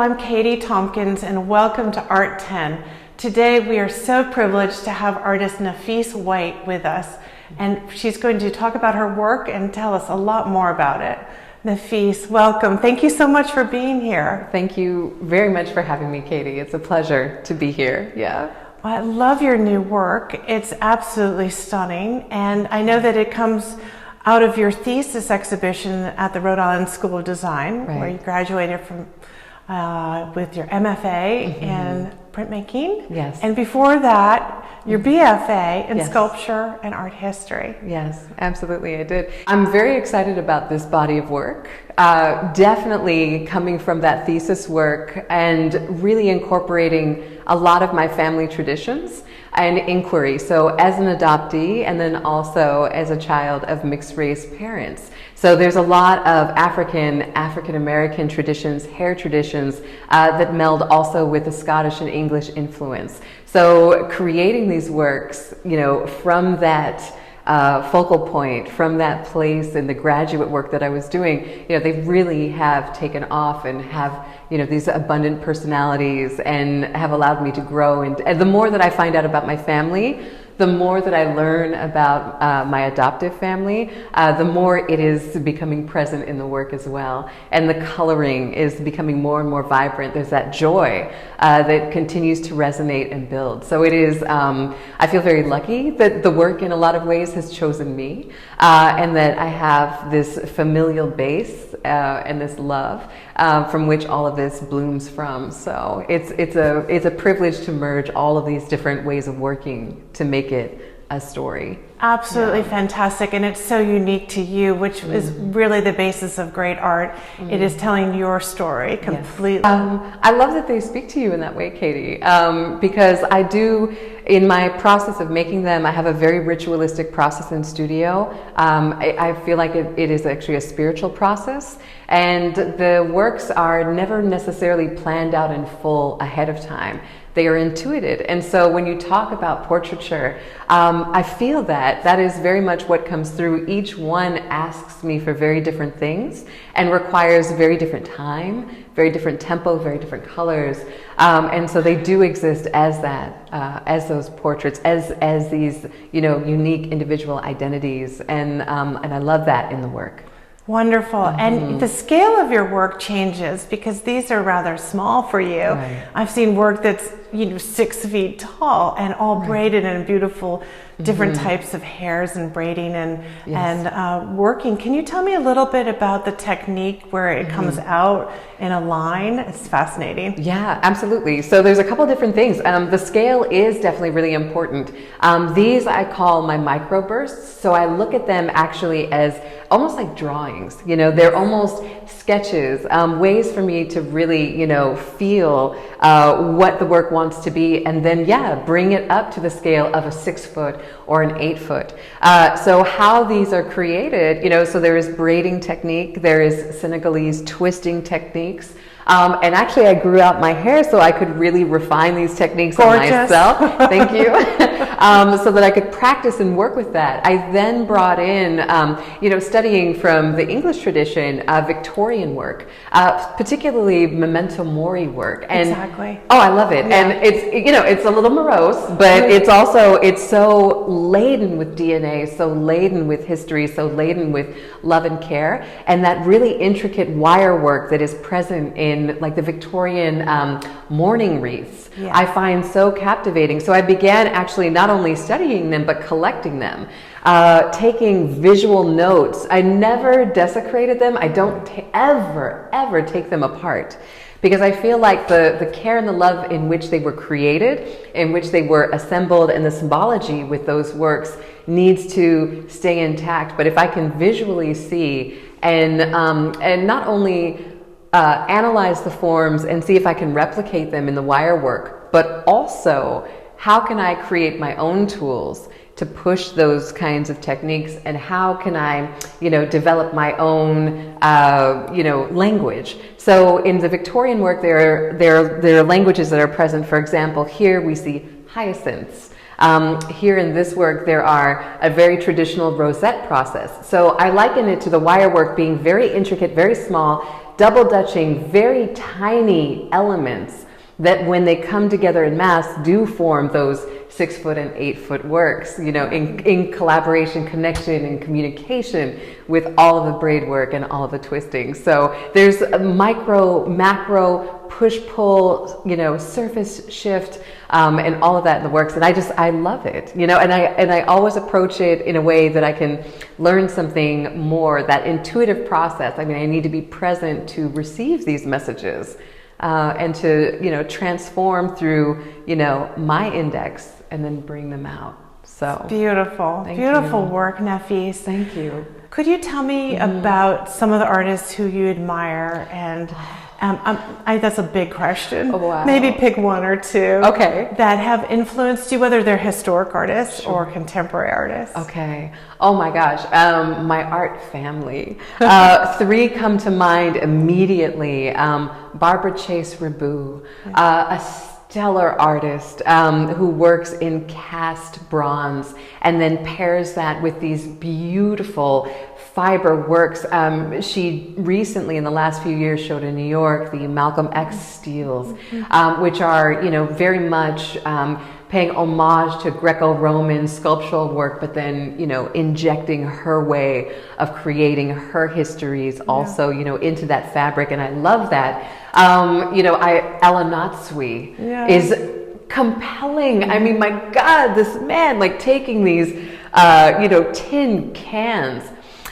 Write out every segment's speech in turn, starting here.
I'm CadeTompkins and welcome to Art 10. Today we are so privileged to have artist Nafis M with us, and she's going to talk about her work and tell us a lot more about it. Nafis, welcome. Thank you so much for being here. Thank you very much for having me, Katie. It's a pleasure to be here. Yeah. Well, I love your new work. It's absolutely stunning, and I know that it comes out of your thesis exhibition at the Rhode Island School of Design, where you graduated from with your MFA in printmaking. Yes. And before that, your BFA in sculpture and art history. Yes, absolutely, I did. I'm very excited about this body of work. Definitely coming from that thesis work and really incorporating a lot of my family traditions and inquiry. So as an adoptee and then also as a child of mixed race parents. So there's a lot of African-American traditions, hair traditions that meld also with the Scottish and English influence. So creating these works, you know, from that focal point, from that place in the graduate work that I was doing, you know, they really have taken off and have, you know, these abundant personalities and have allowed me to grow. And the more that I find out about my family, the more that I learn about my adoptive family, the more it is becoming present in the work as well. And the coloring is becoming more and more vibrant. There's that joy that continues to resonate and build. So it is, I feel very lucky that the work in a lot of ways has chosen me, and that I have this familial base and this love from which all of this blooms from. So it's a privilege to merge all of these different ways of working to make it a story. Absolutely fantastic, and it's so unique to you, which is really the basis of great art. It is telling your story completely. I love that they speak to you in that way, Katie, because I do, in my process of making them, I have a very ritualistic process in studio. I feel like it is actually a spiritual process, and the works are never necessarily planned out in full ahead of time. They are intuited. And so when you talk about portraiture, I feel that is very much what comes through. Each one asks me for very different things and requires very different time, very different tempo, very different colors. And so they do exist as that, as those portraits, as these, you know, unique individual identities. And I love that in the work. Wonderful. And the scale of your work changes because these are rather small for you. Right. I've seen work that's, you know, 6 feet tall and all braided in beautiful different types of hairs and braiding and working. Can you tell me a little bit about the technique where it comes out in a line? It's fascinating. Yeah, absolutely. So there's a couple different things. The scale is definitely really important. These I call my microbursts. So I look at them actually as almost like drawings. You know, they're almost sketches, ways for me to really, you know, feel what the work wants to be, and then bring it up to the scale of a 6 foot or an 8 foot. So how these are created, you know, so there is braiding technique, there is Senegalese twisting techniques. And actually I grew out my hair so I could really refine these techniques on myself. Thank you. So that I could practice and work with that. I then brought in, you know, studying from the English tradition, Victorian work, particularly memento mori work. And, oh, I love it. And it's, you know, it's a little morose, but it's also, it's so laden with DNA, so laden with history, so laden with love and care. And that really intricate wire work that is present in like the Victorian mourning wreaths, I find so captivating. So I began actually not only studying them, but collecting them, taking visual notes. I never desecrated them. I don't ever take them apart, because I feel like the care and the love in which they were created, in which they were assembled, and the symbology with those works needs to stay intact. But if I can visually see and not only analyze the forms and see if I can replicate them in the wire work, but also how can I create my own tools to push those kinds of techniques, and how can I, you know, develop my own, you know, language. So in the Victorian work, there are languages that are present. For example, here we see hyacinths. Here in this work, there are a very traditional rosette process. So I liken it to the wire work being very intricate, very small, double dutching very tiny elements that when they come together in mass do form those 6 foot and 8 foot works, you know, in collaboration, connection, and communication with all of the braid work and all of the twisting. So there's a micro, macro, push, pull, you know, surface shift, and all of that in the works. And I love it, you know, and I always approach it in a way that I can learn something more, that intuitive process. I mean, I need to be present to receive these messages. And to, you know, transform through, you know, my index and then bring them out. So beautiful, beautiful work, Nafis. Thank you. Could you tell me about some of the artists who you admire? And that's a big question. Oh, wow. Maybe pick one or two. Okay. That have influenced you, whether they're historic artists or contemporary artists. Okay. Oh my gosh. My art family. 3 come to mind immediately. Barbara Chase Riboud, a stellar artist who works in cast bronze and then pairs that with these beautiful fiber works. She recently, in the last few years, showed in New York the Malcolm X steels, which are, you know, very much paying homage to Greco-Roman sculptural work, but then, you know, injecting her way of creating her histories also, you know, into that fabric. And I love that. You know, Ella Natsui is compelling. I mean, my God, this man, like taking these, you know, tin cans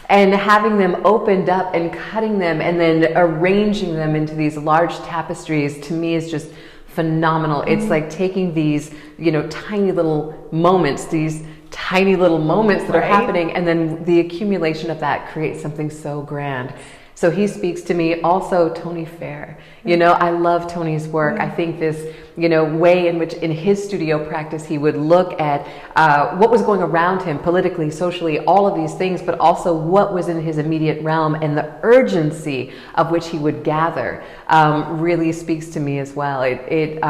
and having them opened up and cutting them and then arranging them into these large tapestries, to me is just phenomenal. It's like taking these, you know, tiny little moments, these tiny little moments that are happening, and then the accumulation of that creates something so grand. So he speaks to me. Also, Tony Fair. You know, I love Tony's work. I think this, you know, way in which in his studio practice he would look at what was going around him politically, socially, all of these things, but also what was in his immediate realm, and the urgency of which he would gather really speaks to me as well. It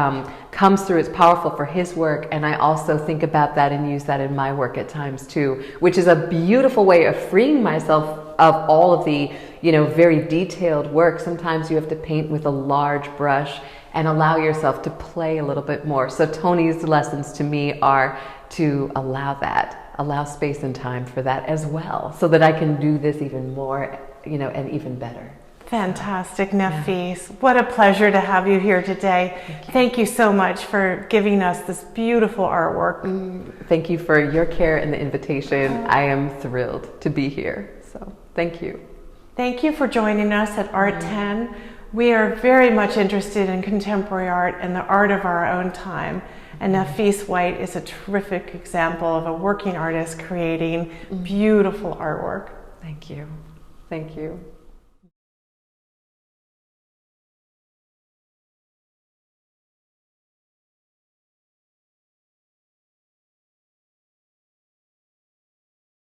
comes through. It's powerful for his work, and I also think about that and use that in my work at times too, which is a beautiful way of freeing myself of all of the, you know, very detailed work. Sometimes you have to paint with a large brush and allow yourself to play a little bit more. So Tony's lessons to me are to allow space and time for that as well, so that I can do this even more, you know, and even better. Fantastic, Nafis. What a pleasure to have you here today. Thank you so much for giving us this beautiful artwork. Thank you for your care and the invitation. I am thrilled to be here. So thank you. Thank you for joining us at Art 10. We are very much interested in contemporary art and the art of our own time. And Nafis White is a terrific example of a working artist creating beautiful artwork. Thank you. Thank you.